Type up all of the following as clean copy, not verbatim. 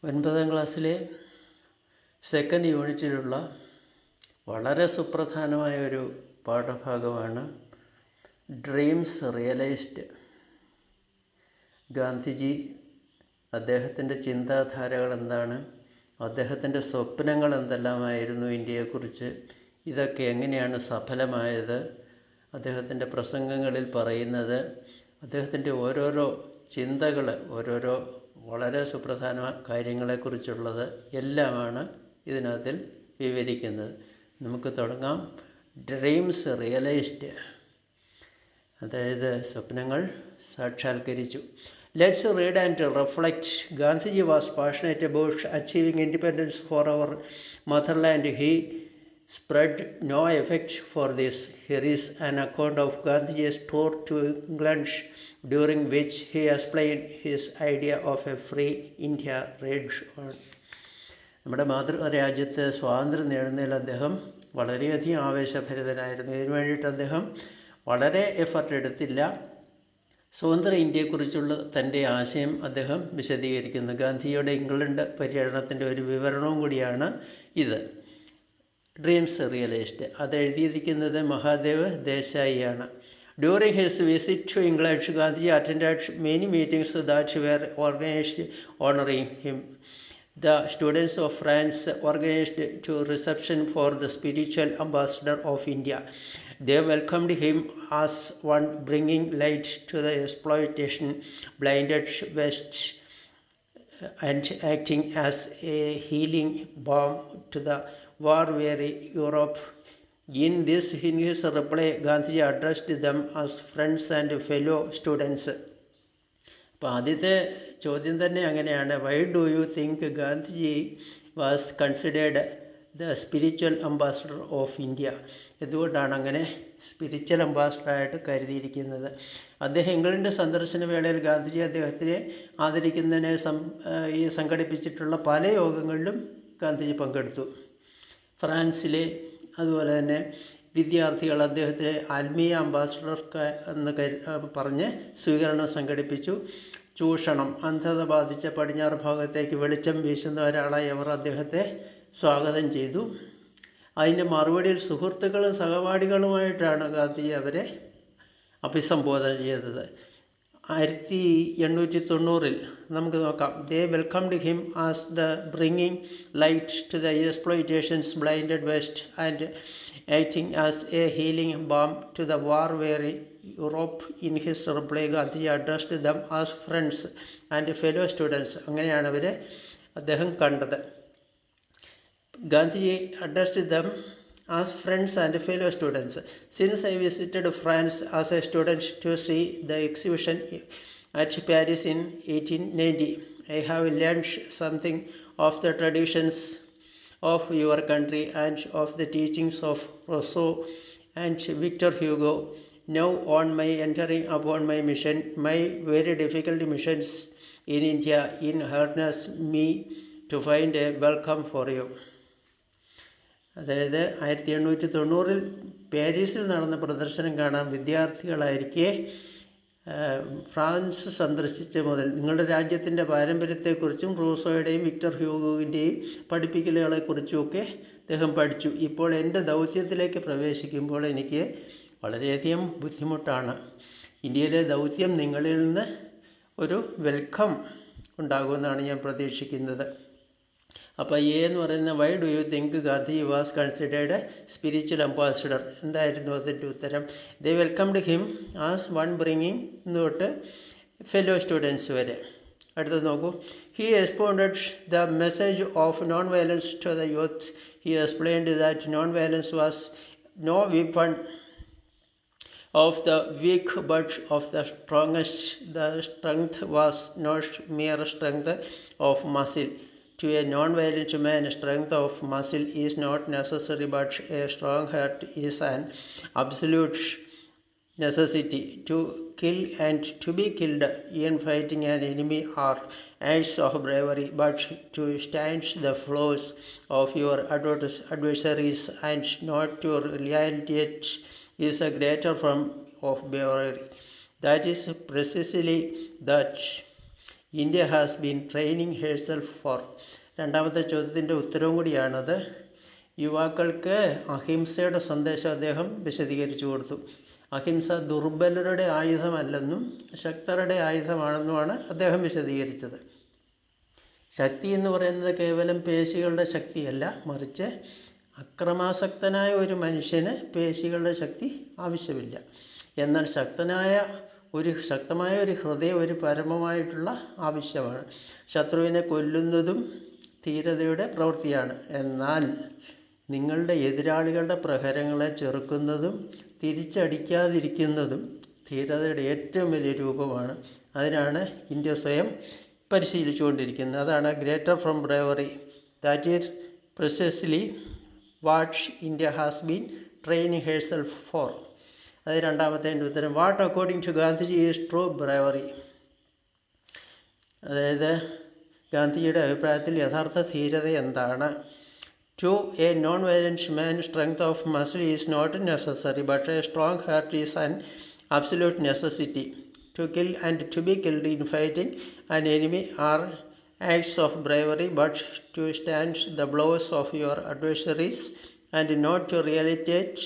9ാം ക്ലാസ്സിലെ സെക്കൻഡ് യൂണിറ്റിലുള്ള വളരെ സുപ്രധാനമായ ഒരു പാഠഭാഗമാണ് ഡ്രീംസ് റിയലൈസ്ഡ്. ഗാന്ധിജി അദ്ദേഹത്തിൻ്റെ ചിന്താധാരകൾ എന്താണ്, അദ്ദേഹത്തിൻ്റെ സ്വപ്നങ്ങൾ എന്തെല്ലാമായിരുന്നു ഇന്ത്യയെക്കുറിച്ച്, ഇതൊക്കെ എങ്ങനെയാണ് സഫലമായത്, അദ്ദേഹത്തിൻ്റെ പ്രസംഗങ്ങളിൽ പറയുന്നത്, അദ്ദേഹത്തിൻ്റെ ഓരോരോ ചിന്തകൾ, ഓരോരോ വളരെ സുപ്രധാന കാര്യങ്ങളെക്കുറിച്ചുള്ളത് എല്ലാമാണ് ഇതിനകത്തിൽ വിവരിക്കുന്നത്. നമുക്ക് തുടങ്ങാം. ഡ്രീംസ് റിയലൈസ്ഡ്, അതായത് സ്വപ്നങ്ങൾ സാക്ഷാത്കരിച്ചു. Let's read and reflect. Gandhiji was passionate about achieving independence for our motherland. He spread no effect for this. Here is an account of Gandhiji's tour to England, during which he explained his idea of a free India. Read on. നമ്മുടെ മാതൃരാജ്യത്ത് സ്വാതന്ത്ര്യം നേടുന്നതിൽ അദ്ദേഹം വളരെയധികം ആവേശഭരിതനായിരുന്നു. ഇതിനു വേണ്ടിയിട്ട് അദ്ദേഹം വളരെ effort എടുത്തില്ല. സ്വതന്ത്ര ഇന്ത്യയെക്കുറിച്ചുള്ള തൻ്റെ ആശയം അദ്ദേഹം വിശദീകരിക്കുന്നു. ഗാന്ധിജിയുടെ ഇംഗ്ലണ്ട് പര്യടനത്തിൻ്റെ ഒരു വിവരണവും കൂടിയാണ് ഇത്. ഡ്രീംസ് റിയലൈസ്ഡ് അത് എഴുതിയിരിക്കുന്നത് മഹാദേവ് ദേശായിയാണ്. During his visit to England, Gandhiji attended many meetings that were organised honouring him. The students of France organized a reception for the spiritual ambassador of India. They welcomed him as one bringing light to the exploitation blinded West and acting as a healing balm to the war-weary Europe. In his reply, Gandhiji addressed them as friends and fellow students. അപ്പോൾ ആദ്യത്തെ ചോദ്യം തന്നെ അങ്ങനെയാണ്. Y do you think Gandhiji was considered the spiritual ambassador of India? എന്തുകൊണ്ടാണ് അങ്ങനെ spiritual അംബാസഡറായിട്ട് കരുതിയിരിക്കുന്നത്? അദ്ദേഹം England സന്ദർശന വേളയിൽ ഗാന്ധിജി അദ്ദേഹത്തിനെ ആദരിക്കുന്നതിന് സംഘടിപ്പിച്ചിട്ടുള്ള പല യോഗങ്ങളിലും ഗാന്ധിജി പങ്കെടുത്തു. ഫ്രാൻസിലെ അതുപോലെ തന്നെ വിദ്യാർത്ഥികൾ അദ്ദേഹത്തെ ആത്മീയ അംബാസഡർക്ക് എന്ന് പറഞ്ഞ് സ്വീകരണം സംഘടിപ്പിച്ചു. ചൂഷണം, അന്ധത ബാധിച്ച പടിഞ്ഞാറ് ഭാഗത്തേക്ക് വെളിച്ചം വീശുന്ന ഒരാളായി അവർ അദ്ദേഹത്തെ സ്വാഗതം ചെയ്തു. അതിൻ്റെ മറുപടിയിൽ സുഹൃത്തുക്കളും സഹപാഠികളുമായിട്ടാണ് ഗാന്ധിജി അവരെ അഭിസംബോധന ചെയ്തത്. 1890 നമുക്ക് നോക്കാം. They welcomed him as the bringing light to the exploitations blinded west and acting as a healing balm to the war-weary Europe. In his reply, Gandhiji addressed them as friends and fellow students. അങ്ങനെയാണ് അവരെ അദ്ദേഹം കണ്ടത്. Gandhiji addressed them as friends and fellow students. Since I visited France as a student to see the exhibition at Paris in 1890, I have learned something of the traditions of your country and of the teachings of Rousseau and Victor Hugo. Now on my entering upon my mission, my very difficult missions in India, in harness me to find a welcome for you. അതായത് 1890 പാരീസിൽ നടന്ന പ്രദർശനം കാണാൻ വിദ്യാർത്ഥികളായിരിക്കെ France സന്ദർശിച്ച മുതൽ നിങ്ങളുടെ രാജ്യത്തിൻ്റെ പാരമ്പര്യത്തെക്കുറിച്ചും റൂസോയുടെയും Victor ഹ്യൂഗോവിൻ്റെയും പഠിപ്പിക്കലുകളെക്കുറിച്ചുമൊക്കെ അദ്ദേഹം പഠിച്ചു. ഇപ്പോൾ എൻ്റെ ദൗത്യത്തിലേക്ക് പ്രവേശിക്കുമ്പോൾ എനിക്ക് വളരെയധികം ബുദ്ധിമുട്ടാണ്. ഇന്ത്യയിലെ ദൗത്യം നിങ്ങളിൽ നിന്ന് ഒരു വെൽക്കം ഉണ്ടാകുമെന്നാണ് ഞാൻ പ്രതീക്ഷിക്കുന്നത്. അപ്പോൾ എന്ന് പറയുന്ന why do you think Gandhi was considered spiritual ambassador? എന്തായിരുന്നു അതിൻ്റെ ഉത്തരം? They welcomed him as one bringing തൊട്ട് ഫെല്ലോ സ്റ്റുഡൻസ് വരെ. അടുത്തത് നോക്കൂ. He expounded the message of non violence to the youth. He explained that non violence was no weapon of the weak but of the strongest. The strength was not mere strength of muscle. To a non-violent man, strength of muscle is not necessary, but a strong heart is an absolute necessity. To kill and to be killed in fighting an enemy are acts of bravery, but to stand the flaws of your adversaries and not to retaliate is a greater form of bravery. That is precisely that India has been training herself for. രണ്ടാമത്തെ ചോദ്യത്തിൻ്റെ ഉത്തരവും കൂടിയാണത്. യുവാക്കൾക്ക് അഹിംസയുടെ സന്ദേശം അദ്ദേഹം വിശദീകരിച്ചു കൊടുത്തു. അഹിംസ ദുർബലരുടെ ആയുധമല്ലെന്നും ശക്തരുടെ ആയുധമാണെന്നുമാണ് അദ്ദേഹം വിശദീകരിച്ചത്. ശക്തി എന്ന് പറയുന്നത് കേവലം പേശികളുടെ ശക്തിയല്ല, മറിച്ച് അക്രമാസക്തനായ ഒരു മനുഷ്യന് പേശികളുടെ ശക്തി ആവശ്യമില്ല. എന്നാൽ ശക്തമായ ഒരു ഹൃദയം ഒരു പരമമായിട്ടുള്ള ആവശ്യമാണ്. ശത്രുവിനെ കൊല്ലുന്നതും ധീരതയുടെ പ്രവൃത്തിയാണ്. എന്നാൽ നിങ്ങളുടെ എതിരാളികളുടെ പ്രഹരങ്ങളെ ചെറുക്കുന്നതും തിരിച്ചടിക്കാതിരിക്കുന്നതും ധീരതയുടെ ഏറ്റവും വലിയ രൂപമാണ്. അതിനാണ് ഇന്ത്യ സ്വയം പരിശീലിച്ചുകൊണ്ടിരിക്കുന്നത്. അതാണ് greater from bravery. That is precisely what India has been training herself for. അത് രണ്ടാമത്തേൻ്റെ ഉത്തരം. What according to Gandhiji is true bravery. അതായത് ഗാന്ധിജിയുടെ അഭിപ്രായത്തിൽ യഥാർത്ഥ ധീരത എന്താണ്? To a non-violent man, strength of muscle is not necessary, but a strong heart is an absolute necessity. To kill and to be killed in fighting an enemy are acts of bravery, but to stand the blows of your adversaries and not to retaliate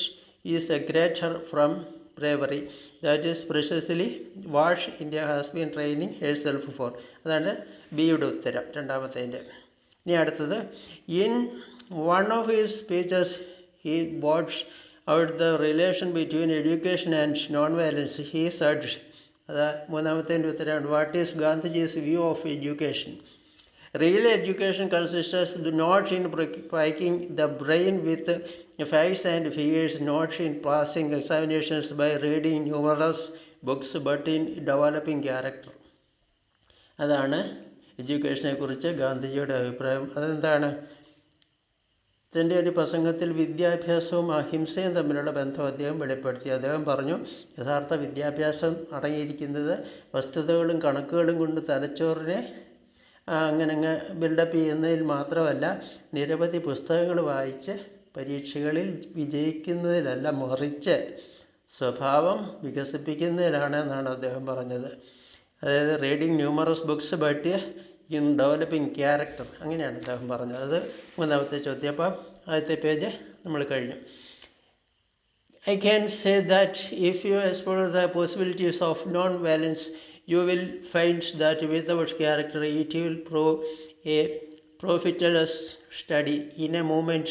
is a greater from bravery. That is precisely what India has been training herself for. അതാണ് ബിയുടെ ഉത്തരം രണ്ടാമത്തേൻ്റെ. ഇനി അടുത്തത്. In one of his speeches, he brought out the relation between education and non-violence. He said, മൂന്നാമത്തേൻ്റെ ഉത്തരമാണ്. What is Gandhiji's view of education? Real education consists not in packing the brain with facts and figures, not in passing examinations by reading numerous books, but in developing character. അതാണ് എഡ്യൂക്കേഷനെ കുറിച്ച് ഗാന്ധിജിയുടെ അഭിപ്രായം. അതെന്താണ്? തൻ്റെ ഒരു പ്രസംഗത്തിൽ വിദ്യാഭ്യാസവും അഹിംസയും തമ്മിലുള്ള ബന്ധം അദ്ദേഹം വെളിപ്പെടുത്തി. അദ്ദേഹം പറഞ്ഞു, യഥാർത്ഥ വിദ്യാഭ്യാസം അടങ്ങിയിരിക്കുന്നത് വസ്തുതകളും കണക്കുകളും കൊണ്ട് തലച്ചോറിനെ അങ്ങനെ ബിൽഡപ്പ് ചെയ്യുന്നതിൽ മാത്രമല്ല, നിരവധി പുസ്തകങ്ങൾ വായിച്ച് പരീക്ഷകളിൽ വിജയിക്കുന്നതിലല്ല, മറിച്ച് സ്വഭാവം വികസിപ്പിക്കുന്നതിലാണ് എന്നാണ് അദ്ദേഹം പറഞ്ഞത്. അതായത് reading numerous books but in developing character, അങ്ങനെയാണ് അദ്ദേഹം പറഞ്ഞത്. അത് മൂന്നാമത്തെ ചോദ്യം. അപ്പം ആദ്യത്തെ പേജ് നമ്മൾ കഴിഞ്ഞു. I can say that if you explore the possibilities of non-violence, you will find that without character it will prove a profitless study. In a movement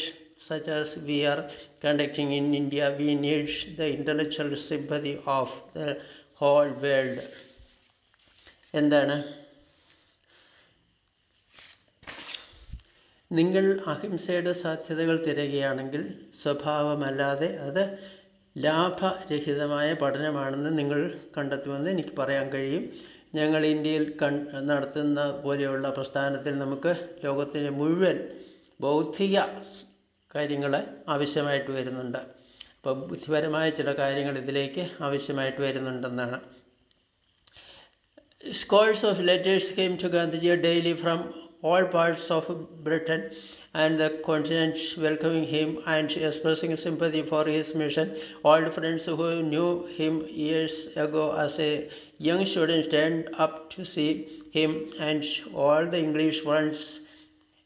such as we are conducting in India, we need the intellectual sympathy of the whole world. എന്താണ്? നിങ്ങൾ അഹിംസയുടെ സാധ്യതകൾ തിരയുകയാണെങ്കിൽ സ്വഭാവമല്ലാതെ അത് ലാഭരഹിതമായ പഠനമാണെന്ന് നിങ്ങൾ കണ്ടെത്തുമെന്ന് എനിക്ക് പറയാൻ കഴിയും. ഞങ്ങൾ ഇന്ത്യയിൽ നടത്തുന്ന പോലെയുള്ള പ്രസ്ഥാനത്തിൽ നമുക്ക് ലോകത്തിൻ്റെ മുഴുവൻ ബൗദ്ധിക കാര്യങ്ങൾ ആവശ്യമായിട്ട് വരുന്നുണ്ട്. അപ്പോൾ ബുദ്ധിപരമായ ചില കാര്യങ്ങൾ ഇതിലേക്ക് ആവശ്യമായിട്ട് വരുന്നുണ്ടെന്നാണ്. Scores of letters came to Gandhiji daily from all parts of Britain and the continent, welcoming him and expressing sympathy for his mission. Old friends who knew him years ago as a young student turned up to see him, and all the English friends,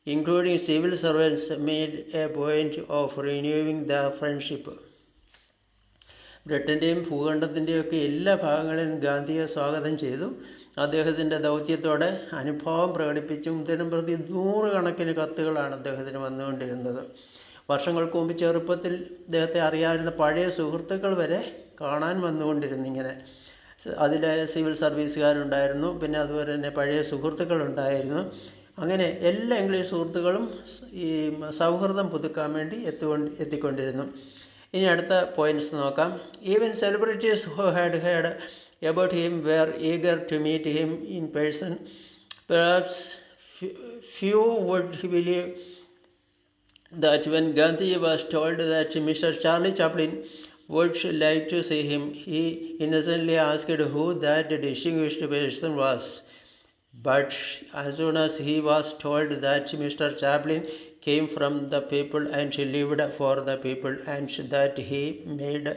including civil servants, made a point of renewing their friendship. ബ്രിട്ടൻ്റെയും ഭൂഖണ്ഡത്തിൻ്റെയൊക്കെ എല്ലാ ഭാഗങ്ങളിലും ഗാന്ധിയെ സ്വാഗതം ചെയ്തു. അദ്ദേഹത്തിൻ്റെ ദൗത്യത്തോടെ അനുഭാവം പ്രകടിപ്പിച്ചും ദിനംപ്രതി 100 കണക്കിന് കത്തുകളാണ് അദ്ദേഹത്തിന് വന്നുകൊണ്ടിരുന്നത്. വർഷങ്ങൾക്ക് മുമ്പ് ചെറുപ്പത്തിൽ അദ്ദേഹത്തെ അറിയാവുന്ന പഴയ സുഹൃത്തുക്കൾ വരെ കാണാൻ വന്നുകൊണ്ടിരുന്നു. ഇങ്ങനെ അതിൽ സിവിൽ സർവീസുകാരുണ്ടായിരുന്നു, പിന്നെ അതുപോലെ തന്നെ പഴയ സുഹൃത്തുക്കളുണ്ടായിരുന്നു. അങ്ങനെ എല്ലാ ഇംഗ്ലീഷ് സുഹൃത്തുക്കളും ഈ സൗഹൃദം പുതുക്കാൻ വേണ്ടി എത്തിക്കൊണ്ടിരുന്നു. ഇനി അടുത്ത പോയിൻറ്റ്സ് നോക്കാം. Even celebrities who had heard about him were eager to meet him in person. Perhaps few would believe that when Gandhi was told that Mr. Charlie Chaplin would like to see him, he innocently asked who that distinguished person was. But as soon as he was told that Mr. Chaplin came from the people and lived for the people and that he made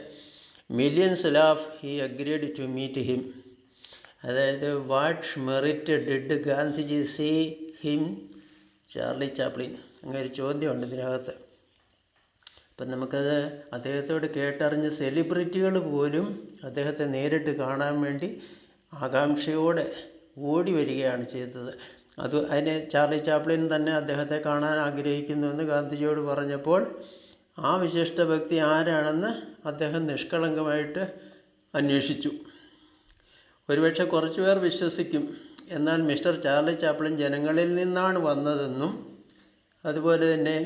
millions laugh, he agreed to meet him. അതായത് what merit did Gandhiji see him Charlie Chaplin, അങ്ങനെ ഒരു ചോദ്യമുണ്ട് ഇതിനകത്ത്. അപ്പം നമുക്കത് അദ്ദേഹത്തോട് കേട്ടറിഞ്ഞ സെലിബ്രിറ്റികൾ പോലും അദ്ദേഹത്തെ നേരിട്ട് കാണാൻ വേണ്ടി ആകാംക്ഷയോടെ ഓടി വരികയാണ് ചെയ്തത്. അതിന് ചാർലി ചാപ്ലിൻ തന്നെ അദ്ദേഹത്തെ കാണാൻ ആഗ്രഹിക്കുന്നുവെന്ന് ഗാന്ധിജിയോട് പറഞ്ഞപ്പോൾ ആ വിശിഷ്ട വ്യക്തി ആരാണെന്ന് അദ്ദേഹം നിഷ്കളങ്കമായിട്ട് അന്വേഷിച്ചു. ഒരുപക്ഷെ കുറച്ചു പേർ വിശ്വസിക്കും, എന്നാൽ മിസ്റ്റർ ചാർലി ചാപ്ലിൻ ജനങ്ങളിൽ നിന്നാണ് വന്നതെന്നും അതുപോലെ തന്നെ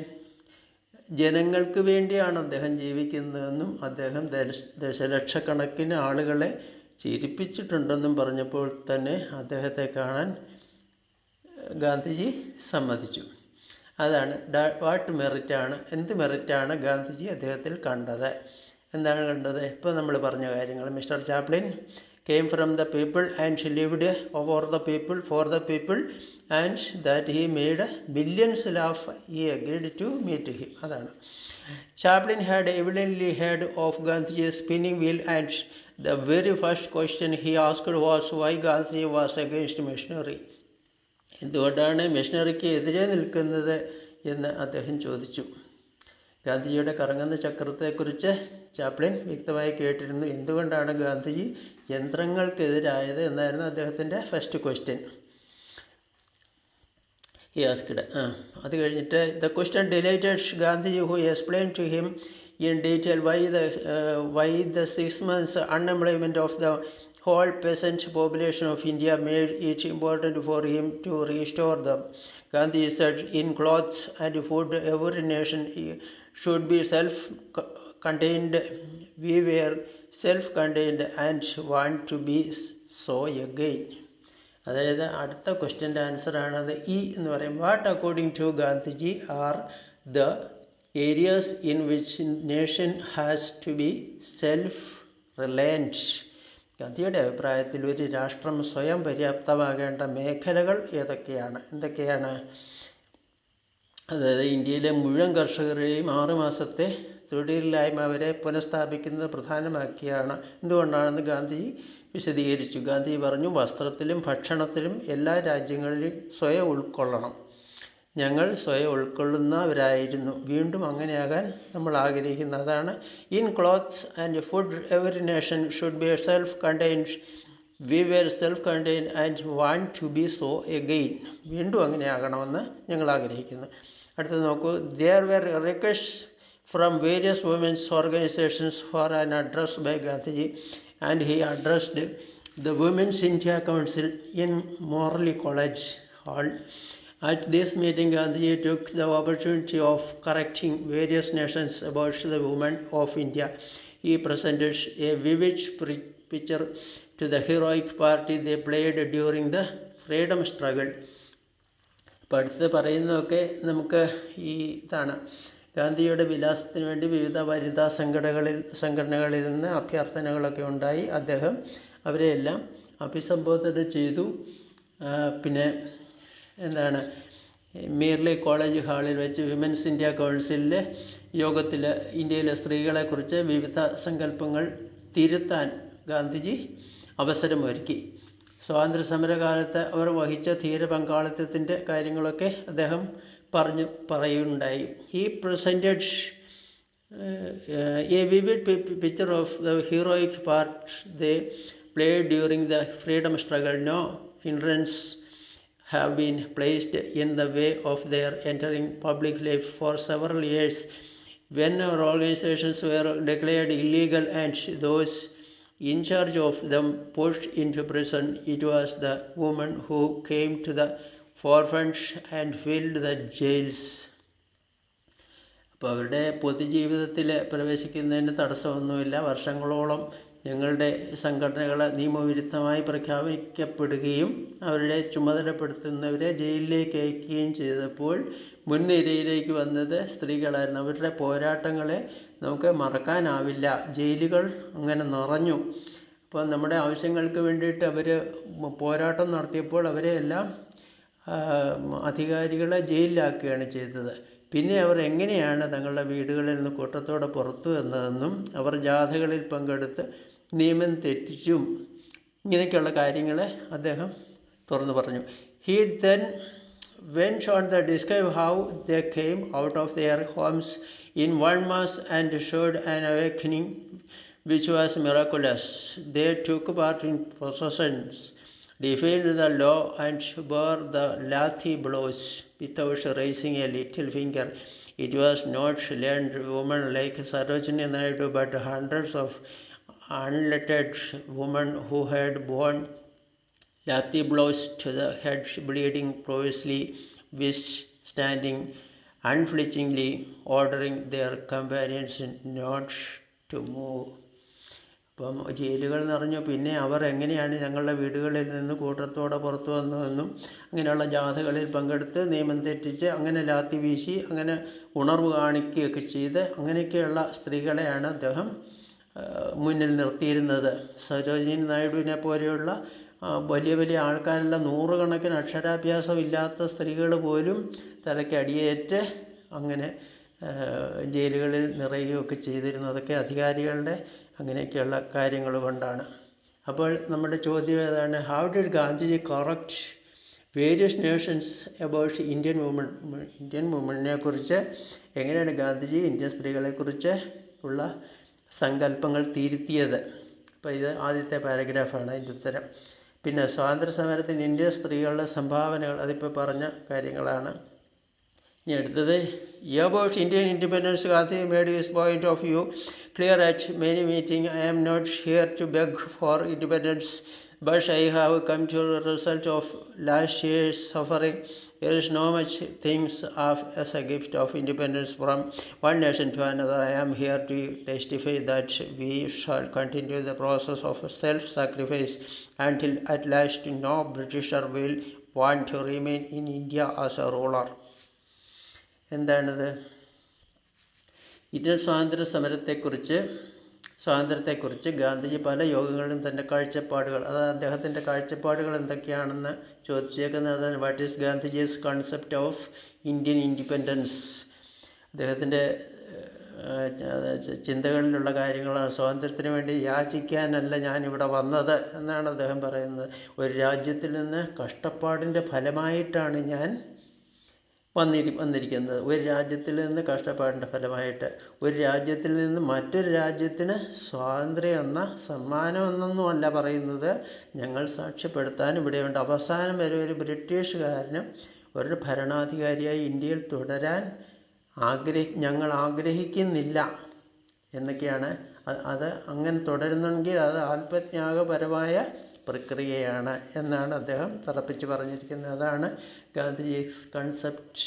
ജനങ്ങൾക്ക് വേണ്ടിയാണ് അദ്ദേഹം ജീവിക്കുന്നതെന്നും അദ്ദേഹം ദശലക്ഷക്കണക്കിന് ആളുകളെ ചിരിപ്പിച്ചിട്ടുണ്ടെന്നും പറഞ്ഞപ്പോൾ തന്നെ അദ്ദേഹത്തെ കാണാൻ ഗാന്ധിജി സമ്മതിച്ചു. അതാണ് വാട്ട് മെറിറ്റാണ്, എന്ത് മെറിറ്റാണ് ഗാന്ധിജി അദ്ദേഹത്തിൽ കണ്ടത്. എന്താണ് കണ്ടത്? ഇപ്പോൾ നമ്മൾ പറഞ്ഞ കാര്യങ്ങൾ. Mister Chaplin came from the people and lived over the people, for the people, and that he made millions laugh. He agreed to meet him. അതാണ്. Chaplin had evidently heard of Gandhi's spinning wheel, and the very first question he asked was why Gandhi was against machinery. എന്തുകൊണ്ടാണ് മെഷീനറിക്ക് എതിരെ നിൽക്കുന്നത് എന്ന് അദ്ദേഹം ചോദിച്ചു. ഗാന്ധിജിയുടെ കറങ്ങുന്ന ചക്രത്തെക്കുറിച്ച് Chaplin വ്യക്തമായി കേട്ടിരുന്നു. എന്തുകൊണ്ടാണ് ഗാന്ധിജി യന്ത്രങ്ങൾക്കെതിരായത് എന്നായിരുന്നു അദ്ദേഹത്തിൻ്റെ ഫസ്റ്റ് ക്വസ്റ്റ്യൻ. He asked. അത് കഴിഞ്ഞിട്ട് the question delighted Gandhiji, who explain to him in detail why the 6 months unemployment of the whole peasant population of India made it important for him to restore them. Gandhi said, in clothes and food every nation should be self-contained. We were self-contained and want to be so again. അതായത് അടുത്ത ക്വസ്റ്റ്യൻ്റെ ആൻസറാണത്. എന്ന് പറയും, what according to Gandhiji are the areas in which nation has to be self-reliant. ഗാന്ധിയുടെ അഭിപ്രായത്തിൽ ഒരു രാഷ്ട്രം സ്വയം പര്യാപ്തമാകേണ്ട മേഖലകൾ എന്തൊക്കെയാണ്? അതായത് ഇന്ത്യയിലെ മുഴുവൻ കർഷകരെയും 6 മാസത്തെ തൊഴിലില്ലായ്മ അവരെ പുനഃസ്ഥാപിക്കുന്നത് പ്രധാനമാക്കിയാണ്. എന്തുകൊണ്ടാണെന്ന് ഗാന്ധിജി വിശദീകരിച്ചു. ഗാന്ധിജി പറഞ്ഞു, വസ്ത്രത്തിലും ഭക്ഷണത്തിലും എല്ലാ രാജ്യങ്ങളിലും സ്വയം ഉൾക്കൊള്ളണം. ഞങ്ങൾ സ്വയം ഉൾക്കൊള്ളുന്നവരായിരുന്നു, വീണ്ടും അങ്ങനെയാകാൻ നമ്മൾ ആഗ്രഹിക്കുന്നു. അതാണ് in clothes and food every nation should be self contained. We were self contained and want to be so again. വീണ്ടും അങ്ങനെയാകണമെന്ന് ഞങ്ങൾ ആഗ്രഹിക്കുന്നു. അടുത്തത് നോക്കൂ. There were requests from various women's organisations for an address by Gandhiji, and he addressed the women's India council in Morley college hall. At this meeting, Gandhi took the opportunity of correcting various nations about the women of India. He presented a vivid picture to the heroic part they played during the freedom struggle. അപ്പോൾ അടുത്തത് പറയുന്നതൊക്കെ നമുക്ക് ഇതാണ്. ഗാന്ധിയുടെ വിലാസത്തിന് വേണ്ടി വിവിധ വനിതാ സംഘടനകളിൽ നിന്ന് അഭ്യർത്ഥനകളൊക്കെ ഉണ്ടായി. അദ്ദേഹം അവരെയെല്ലാം അഭിസംബോധന ചെയ്തു. പിന്നെ മീർലി കോളേജ് ഹാളിൽ വെച്ച് വിമൻസ് ഇന്ത്യ കൗൺസിലിലെ യോഗത്തിൽ ഇന്ത്യയിലെ സ്ത്രീകളെക്കുറിച്ച് വിവിധ സങ്കല്പങ്ങൾ തിരുത്താൻ ഗാന്ധിജി അവസരമൊരുക്കി. സ്വാതന്ത്ര്യ സമരകാലത്ത് അവർ വഹിച്ച ധീര പങ്കാളിത്തത്തിൻ്റെ കാര്യങ്ങളൊക്കെ അദ്ദേഹം പറയുണ്ടായി. He presented a vivid picture of the heroic part they played during the freedom struggle. No hindrance have been placed in the way of their entering public life for several years. When our organizations were declared illegal and those in charge of them pushed into prison, it was the women who came to the forefront and filled the jails. അപ്പോൾ അവരുടെ പൊതുജീവിതത്തിൽ പ്രവേശിക്കുന്നതിന് തടസ്സമൊന്നുമില്ല. വർഷങ്ങളോളം ഞങ്ങളുടെ സംഘടനകൾ നിയമവിരുദ്ധമായി പ്രഖ്യാപിക്കപ്പെടുകയും അവരുടെ ചുമതലപ്പെടുത്തുന്നവരെ ജയിലിലേക്ക് അയക്കുകയും ചെയ്തപ്പോൾ മുൻനിരയിലേക്ക് വന്നത് സ്ത്രീകളായിരുന്നു. അവരുടെ പോരാട്ടങ്ങളെ നമുക്ക് മറക്കാനാവില്ല. ജയിലുകൾ അങ്ങനെ നിറഞ്ഞു. അപ്പോൾ നമ്മുടെ ആവശ്യങ്ങൾക്ക് വേണ്ടിയിട്ട് അവർ പോരാട്ടം നടത്തിയപ്പോൾ അവരെ എല്ലാം അധികാരികളെ ജയിലിലാക്കുകയാണ് ചെയ്തത്. പിന്നെ അവർ എങ്ങനെയാണ് തങ്ങളുടെ വീടുകളിൽ നിന്ന് കൂട്ടത്തോടെ പുറത്തു വന്നതെന്നും അവർ ജാഥകളിൽ പങ്കെടുത്ത് നിയമം തെറ്റിച്ചും ഇങ്ങനെയൊക്കെയുള്ള കാര്യങ്ങൾ അദ്ദേഹം തുറന്നു പറഞ്ഞു. He then went on to describe how they came out of their homes in one mass and showed an awakening which was miraculous. They took part in processions, defied the law, and bore the lathi blows without raising a little finger. It was not learned women like Sarojini Naidu, but hundreds of unlettered women who had borne lathi blows to the head, bleeding profusely, withstanding unflinchingly, ordering their companions not to move. അപ്പം ജയിലുകൾ നിറഞ്ഞു. പിന്നെ അവർ എങ്ങനെയാണ് ഞങ്ങളുടെ വീടുകളിൽ നിന്ന് കൂട്ടത്തോടെ പുറത്തു വന്നതെന്നും അങ്ങനെയുള്ള ജാഥകളിൽ പങ്കെടുത്ത് നിയമം തെറ്റിച്ച് അങ്ങനെ ലാത്തി വീശി അങ്ങനെ ഉണർവ് കാണിക്കുകയൊക്കെ ചെയ്ത് അങ്ങനെയൊക്കെയുള്ള സ്ത്രീകളെയാണ് അദ്ദേഹം മുന്നിൽ നിർത്തിയിരുന്നത്. സരോജിനി നായിഡുവിനെ പോലെയുള്ള വലിയ വലിയ ആൾക്കാരെല്ലാം നൂറുകണക്കിന് അക്ഷരാഭ്യാസം ഇല്ലാത്ത സ്ത്രീകൾ പോലും തലയ്ക്ക് അടിയേറ്റ് അങ്ങനെ ജയിലുകളിൽ നിറയുകയൊക്കെ ചെയ്തിരുന്നതൊക്കെ അധികാരികളുടെ അങ്ങനെയൊക്കെയുള്ള കാര്യങ്ങൾ കൊണ്ടാണ്. അപ്പോൾ നമ്മുടെ ചോദ്യം ഏതാണ്? How did Gandhiji correct various nations about Indian വുമണിനെ കുറിച്ച് എങ്ങനെയാണ് ഗാന്ധിജി ഇന്ത്യൻ സ്ത്രീകളെക്കുറിച്ച് ഉള്ള സങ്കല്പങ്ങൾ തിരുത്തിയത്? അപ്പോൾ ഇത് ആദ്യത്തെ പാരഗ്രാഫാണ് അതിൻ്റെ ഉത്തരം. പിന്നെ സ്വാതന്ത്ര്യ സമരത്തിന് ഇന്ത്യൻ സ്ത്രീകളുടെ സംഭാവനകൾ, അതിപ്പോൾ പറഞ്ഞ കാര്യങ്ങളാണ്. ഇനി അടുത്തത് about Indian independence, Gandhi made his point of view clear at many meetings. I am not here to beg for independence, but I have come to the result of last year's suffering. There is no much things as a gift of independence from one nation to another. I am here to testify that we shall continue the process of self-sacrifice until at last no Britisher will want to remain in India as a ruler. എന്താണിത്? Indian സ്വാതന്ത്ര്യത്തെക്കുറിച്ച് ഗാന്ധിജി പല യോഗങ്ങളിലും തൻ്റെ കാഴ്ചപ്പാടുകൾ, അതായത് അദ്ദേഹത്തിൻ്റെ കാഴ്ചപ്പാടുകൾ എന്തൊക്കെയാണെന്ന് ചോദിച്ചേക്കുന്നത്. What is Gandhiji's concept of Indian independence? അദ്ദേഹത്തിൻ്റെ ചിന്തകളിലുള്ള കാര്യങ്ങളാണ്. സ്വാതന്ത്ര്യത്തിന് വേണ്ടി യാചിക്കാനല്ല ഞാനിവിടെ വന്നത് എന്നാണ് അദ്ദേഹം പറയുന്നത്. ഒരു രാജ്യത്തിൽ നിന്ന് കഷ്ടപ്പാടിൻ്റെ ഫലമായിട്ടാണ് ഞാൻ വന്നിരിക്കുന്നത്. ഒരു രാജ്യത്തിൽ നിന്ന് കഷ്ടപ്പാടിൻ്റെ ഫലമായിട്ട് ഒരു രാജ്യത്തിൽ നിന്ന് മറ്റൊരു രാജ്യത്തിന് സ്വാതന്ത്ര്യം എന്ന സമ്മാനം എന്നൊന്നുമല്ല പറയുന്നത്, ഞങ്ങൾ സാക്ഷ്യപ്പെടുത്താൻ ഇവിടെയുണ്ട്. അവസാനം വരെ ഒരു ബ്രിട്ടീഷുകാരനും ഒരു ഭരണാധികാരിയായി ഇന്ത്യയിൽ തുടരാൻ ഞങ്ങൾ ആഗ്രഹിക്കുന്നില്ല എന്നൊക്കെയാണ്. അത് അങ്ങനെ തുടരുന്നെങ്കിൽ അത് ആത്മത്യാഗപരമായ പ്രക്രിയയാണ് എന്നാണ് അദ്ദേഹം തറപ്പിച്ച് പറഞ്ഞിരിക്കുന്നത്. അതാണ് Gandhiji's concept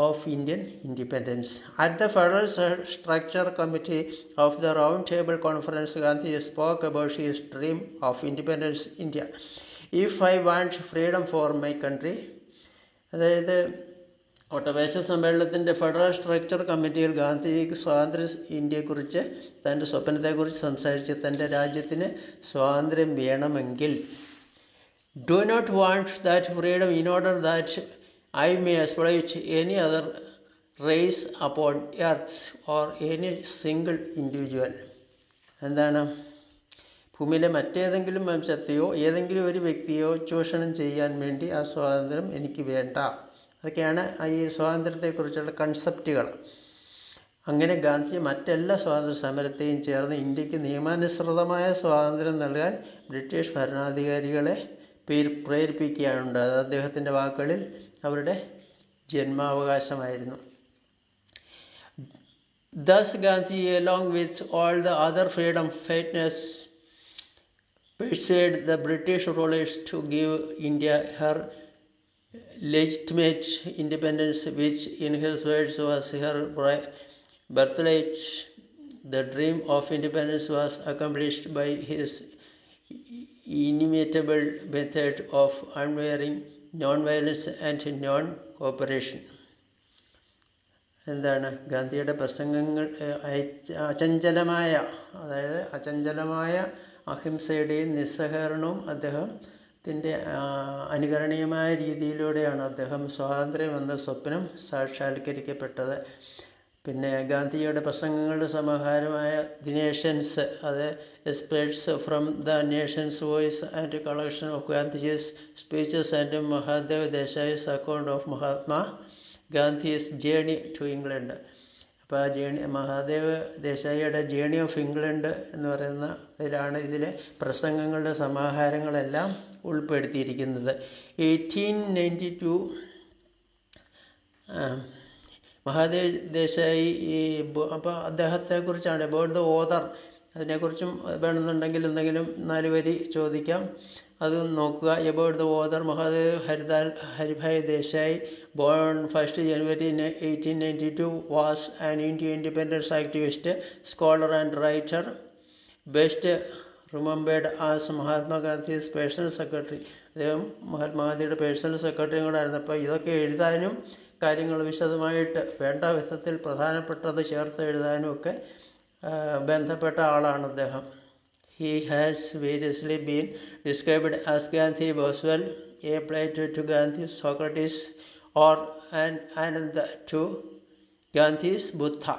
of Indian independence. At the federal structure committee of the round table conference, Gandhiji spoke about his dream of independence India. If I want freedom for my country, അതായത് ഒട്ടവേശ സമ്മേളനത്തിൻ്റെ ഫെഡറൽ സ്ട്രക്ചർ കമ്മിറ്റിയിൽ ഗാന്ധിജിക്ക് സ്വാതന്ത്ര്യ ഇന്ത്യയെക്കുറിച്ച് തൻ്റെ സ്വപ്നത്തെക്കുറിച്ച് സംസാരിച്ച് തൻ്റെ രാജ്യത്തിന് സ്വാതന്ത്ര്യം വേണമെങ്കിൽ, do not want that freedom in order that I may exploit any other race upon earth or any single individual. എന്താണ്? ഭൂമിയിലെ മറ്റേതെങ്കിലും വംശത്തെയോ ഏതെങ്കിലും ഒരു വ്യക്തിയോ ചൂഷണം ചെയ്യാൻ വേണ്ടി ആ സ്വാതന്ത്ര്യം എനിക്ക് വേണ്ട. അതൊക്കെയാണ് ഈ സ്വാതന്ത്ര്യത്തെക്കുറിച്ചുള്ള കൺസെപ്റ്റുകൾ. അങ്ങനെ ഗാന്ധിജി മറ്റെല്ലാ സ്വാതന്ത്ര്യ സമരത്തെയും ചേർന്ന് ഇന്ത്യക്ക് നിയമാനുസൃതമായ സ്വാതന്ത്ര്യം നൽകാൻ ബ്രിട്ടീഷ് ഭരണാധികാരികളെ പ്രേരിപ്പിക്കുകയാണുണ്ട്. അത് അദ്ദേഹത്തിൻ്റെ വാക്കുകളിൽ അവരുടെ ജന്മാവകാശമായിരുന്നു. Thus Gandhi, along with all the other freedom fighters, persuaded the British rulers to give India her legitimate independence, which in his words was her birthright. The dream of independence was accomplished by his inimitable method of unwavering non-violence and non-cooperation. എന്താണ്? ഗാന്ധിയുടെ പ്രസംഗങ്ങൾ അചഞ്ചലമായ അഹിംസയുടെയും നിസ്സഹകരണവും അദ്ദേഹത്തിൻ്റെ അനുകരണീയമായ രീതിയിലൂടെയാണ് അദ്ദേഹം സ്വാതന്ത്ര്യം എന്ന സ്വപ്നം സാക്ഷാത്കരിക്കപ്പെട്ടത്. പിന്നെ ഗാന്ധിജിയുടെ പ്രസംഗങ്ങളുടെ സമാഹാരമായ ദി നേഷൻസ്, അത് experts from the nation's voice and collection of Gandhiji's speeches and Mahadev Desai's account of Mahatma Gandhi's journey to England. അപ്പോൾ ആ മഹാദേവ് ദേശായിയുടെ ജേണി ഓഫ് ഇംഗ്ലണ്ട് എന്ന് പറയുന്ന ഇതിലാണ് ഇതിലെ പ്രസംഗങ്ങളുടെ സമാഹാരങ്ങളെല്ലാം ഉൾപ്പെടുത്തിയിരിക്കുന്നത്. 1892 മഹാദേവ് ദേശായി അപ്പോൾ അദ്ദേഹത്തെക്കുറിച്ചാണ് എബൌട്ട് ദ ഓതർ, അതിനെക്കുറിച്ചും വേണമെന്നുണ്ടെങ്കിൽ എന്തെങ്കിലും 4 വരി ചോദിക്കാം, അതും നോക്കുക. About the author Mahadev Haribhai Desai, born 1st January 1892, was an Indian independence activist, scholar and writer, best remembered as Mahatma Gandhi's personal secretary. അദ്ദേഹം മഹാത്മാഗാന്ധിയുടെ പേഴ്സണൽ സെക്രട്ടറിയും കൂടെ ആയിരുന്നു. അപ്പോൾ ഇതൊക്കെ എഴുതാനും കാര്യങ്ങൾ വിശദമായിട്ട് വേണ്ട വിധത്തിൽ പ്രധാനപ്പെട്ടത് ചേർത്ത് എഴുതാനും ഒക്കെ ബന്ധപ്പെട്ട ആളാണ് അദ്ദേഹം. He has variously been described as Gandhi Boswell, a Plato to Gandhi, Socrates, or an Ananda to Gandhi's Buddha.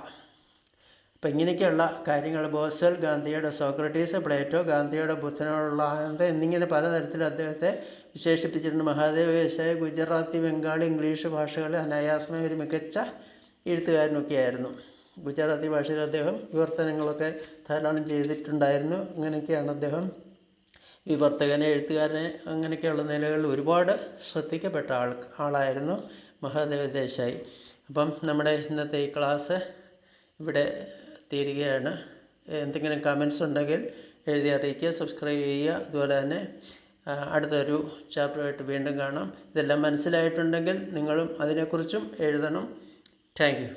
അപ്പം ഇങ്ങനെയൊക്കെയുള്ള കാര്യങ്ങൾ ബോസ്വെൽ ഗാന്ധിയുടെ സോക്രട്ടീസ്, പ്ലേറ്റോ ഗാന്ധിയുടെ ബുദ്ധനോടുള്ള ആനന്ദം എന്നിങ്ങനെ പലതരത്തിൽ അദ്ദേഹത്തെ വിശേഷിപ്പിച്ചിട്ടുണ്ട്. മഹാദേവ് ദേശായി ഗുജറാത്തി, ബംഗാളി, ഇംഗ്ലീഷ് ഭാഷകളിൽ അനായാസമായ ഒരു മികച്ച എഴുത്തുകാരനൊക്കെയായിരുന്നു. ഗുജറാത്തി ഭാഷയിൽ അദ്ദേഹം വിവർത്തനങ്ങളൊക്കെ ധാരാളം ചെയ്തിട്ടുണ്ടായിരുന്നു. അങ്ങനെയൊക്കെയാണ് അദ്ദേഹം വിവർത്തകനെ, എഴുത്തുകാരനെ, അങ്ങനെയൊക്കെയുള്ള നിലകളിൽ ഒരുപാട് ശ്രദ്ധിക്കപ്പെട്ട ആളായിരുന്നു മഹാദേവ് ദേശായി. അപ്പം നമ്മുടെ ഇന്നത്തെ ഈ ക്ലാസ് ഇവിടെ തീരുകയാണ്. എന്തെങ്കിലും കമൻസ് ഉണ്ടെങ്കിൽ എഴുതി അറിയിക്കുക, സബ്സ്ക്രൈബ് ചെയ്യുക. അതുപോലെ തന്നെ അടുത്തൊരു ചാപ്റ്ററായിട്ട് വീണ്ടും കാണാം. ഇതെല്ലാം മനസ്സിലായിട്ടുണ്ടെങ്കിൽ നിങ്ങളും അതിനെക്കുറിച്ചും എഴുതണം. Thank you.